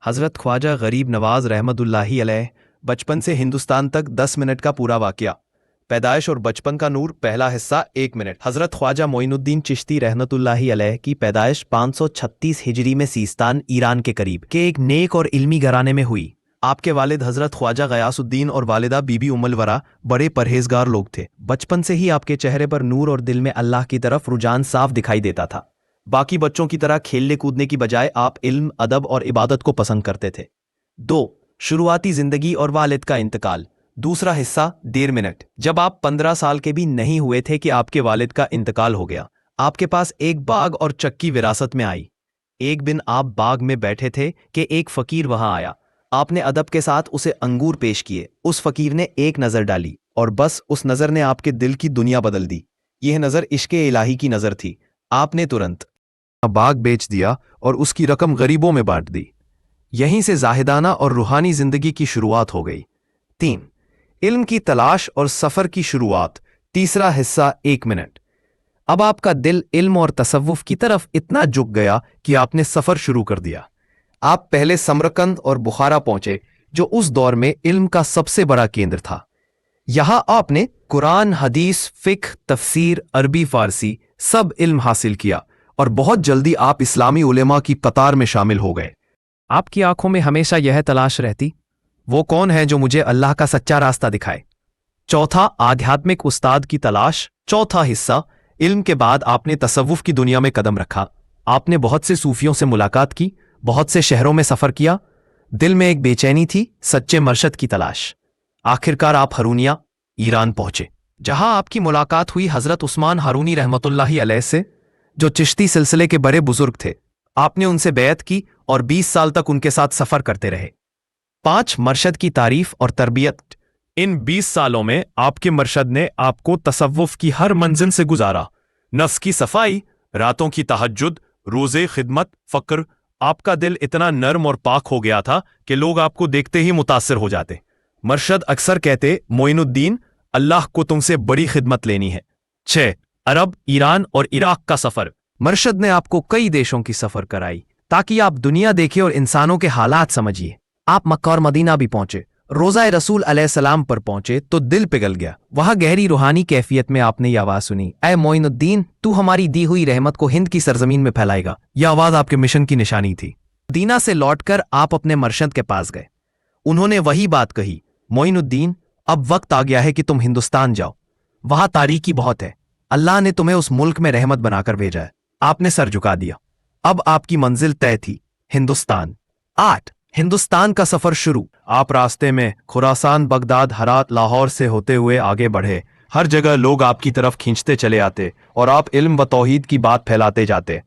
حضرت خواجہ غریب نواز رحمتاللہ علیہ بچپن سے ہندوستان تک 10 منٹ کا پورا واقعہ۔ پیدائش اور بچپن کا نور، پہلا حصہ 1 منٹ۔ حضرت خواجہ معین الدین چشتی رحمت اللہ علیہ کی پیدائش 536 ہجری میں سیستان، ایران کے قریب کے ایک نیک اور علمی گھرانے میں ہوئی۔ آپ کے والد حضرت خواجہ غیاث الدین اور والدہ بی بی ام الورا بڑے پرہیزگار لوگ تھے۔ بچپن سے ہی آپ کے چہرے پر نور اور دل میں اللہ کی طرف رجحان صاف دکھائی دیتا تھا۔ باقی بچوں کی طرح کھیلنے کودنے کی بجائے آپ علم، ادب اور عبادت کو پسند کرتے تھے۔ 2. شروعاتی زندگی اور والد کا انتقال۔ دوسرا حصہ 1.5 منٹ۔ جب آپ 15 سال کے بھی نہیں ہوئے تھے کہ آپ کے والد کا انتقال ہو گیا۔ آپ کے پاس ایک باغ اور چکی وراثت میں آئی۔ ایک دن آپ باغ میں بیٹھے تھے کہ ایک فقیر وہاں آیا۔ آپ نے ادب کے ساتھ اسے انگور پیش کیے۔ اس فقیر نے ایک نظر ڈالی اور بس اس نظر نے آپ کے دل کی دنیا بدل دی۔ یہ نظر عشق الہی کی نظر تھی۔ آپ نے ترنت باغ بیچ دیا اور اس کی رقم غریبوں میں بانٹ دی۔ یہیں سے زاہدانہ اور روحانی زندگی کی شروعات ہو گئی۔ 3. علم کی تلاش اور سفر کی شروعات۔ تیسرا حصہ 1 منٹ۔ اب آپ کا دل علم اور تصوف کی طرف اتنا جھک گیا کہ آپ نے سفر شروع کر دیا۔ آپ پہلے سمرقند اور بخارا پہنچے، جو اس دور میں علم کا سب سے بڑا کیندر تھا۔ یہاں آپ نے قرآن، حدیث، فقہ، تفسیر، عربی، فارسی سب علم حاصل کیا اور بہت جلدی آپ اسلامی علماء کی قطار میں شامل ہو گئے۔ آپ کی آنکھوں میں ہمیشہ یہ تلاش رہتی، وہ کون ہے جو مجھے اللہ کا سچا راستہ دکھائے۔ 4. آدھیاتمک استاد کی تلاش۔ چوتھا حصہ۔ علم کے بعد آپ نے تصوف کی دنیا میں قدم رکھا۔ آپ نے بہت سے صوفیوں سے ملاقات کی، بہت سے شہروں میں سفر کیا۔ دل میں ایک بے چینی تھی، سچے مرشد کی تلاش۔ آخرکار آپ ہرونیہ، ایران پہنچے، جہاں آپ کی ملاقات ہوئی حضرت عثمان ہارونی رحمت اللہ علیہ سے، جو چشتی سلسلے کے بڑے بزرگ تھے۔ آپ نے ان سے بیعت کی اور 20 سال تک ان کے ساتھ سفر کرتے رہے۔ 5. مرشد کی تعریف اور تربیت۔ ان 20 سالوں میں آپ کے مرشد نے آپ کو تصوف کی ہر منزل سے گزارا۔ نفس کی صفائی، راتوں کی تہجد، روزے، خدمت، فقر۔ آپ کا دل اتنا نرم اور پاک ہو گیا تھا کہ لوگ آپ کو دیکھتے ہی متاثر ہو جاتے۔ مرشد اکثر کہتے، معین الدین، اللہ کو تم سے بڑی خدمت لینی ہے۔ 6. عرب، ایران اور عراق کا سفر۔ مرشد نے آپ کو کئی دیشوں کی سفر کرائی تاکہ آپ دنیا دیکھیں اور انسانوں کے حالات سمجھیے۔ آپ مکہ اور مدینہ بھی پہنچے، روضہ رسول علیہ السلام پر پہنچے تو دل پگھل گیا۔ وہاں گہری روحانی کیفیت میں آپ نے یہ آواز سنی، اے معین الدین، تو ہماری دی ہوئی رحمت کو ہند کی سرزمین میں پھیلائے گا۔ یہ آواز آپ کے مشن کی نشانی تھی۔ مدینہ سے لوٹ کر آپ اپنے مرشد کے پاس گئے۔ انہوں نے وہی بات کہی، معین الدین، اب وقت آ گیا ہے کہ تم ہندوستان جاؤ، وہاں تاریکی بہت ہے، اللہ نے تمہیں اس ملک میں رحمت بنا کر بھیجا ہے۔ آپ نے سر جھکا دیا۔ اب آپ کی منزل طے تھی، ہندوستان۔ 8. ہندوستان کا سفر شروع۔ آپ راستے میں خراسان، بغداد، ہرات، لاہور سے ہوتے ہوئے آگے بڑھے۔ ہر جگہ لوگ آپ کی طرف کھینچتے چلے آتے اور آپ علم و توحید کی بات پھیلاتے جاتے۔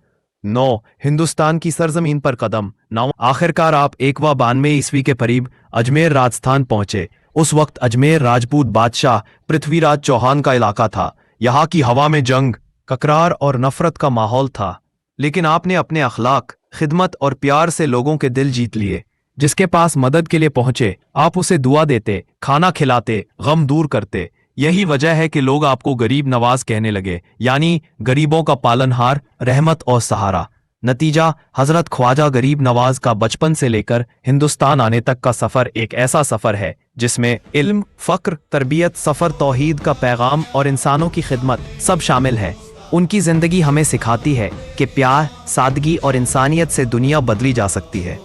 9. ہندوستان کی سرزمین پر قدم۔ 9. آخرکار آپ 91 عیسوی کے قریب اجمیر راجستھان پہنچے۔ اس وقت اجمیر راجپوت بادشاہ پرتھوی راج چوہان کا علاقہ تھا۔ یہاں کی ہوا میں جنگ، ککرار اور نفرت کا ماحول تھا، لیکن آپ نے اپنے اخلاق، خدمت اور پیار سے لوگوں کے دل جیت لیے۔ جس کے پاس مدد کے لیے پہنچے، آپ اسے دعا دیتے، کھانا کھلاتے، غم دور کرتے۔ یہی وجہ ہے کہ لوگ آپ کو غریب نواز کہنے لگے، یعنی غریبوں کا پالنہار، رحمت اور سہارا۔ نتیجہ، حضرت خواجہ غریب نواز کا بچپن سے لے کر ہندوستان آنے تک کا سفر ایک ایسا سفر ہے جس میں علم، فقر، تربیت، سفر، توحید کا پیغام اور انسانوں کی خدمت سب شامل ہے۔ ان کی زندگی ہمیں سکھاتی ہے کہ پیار، سادگی اور انسانیت سے دنیا بدلی جا سکتی ہے۔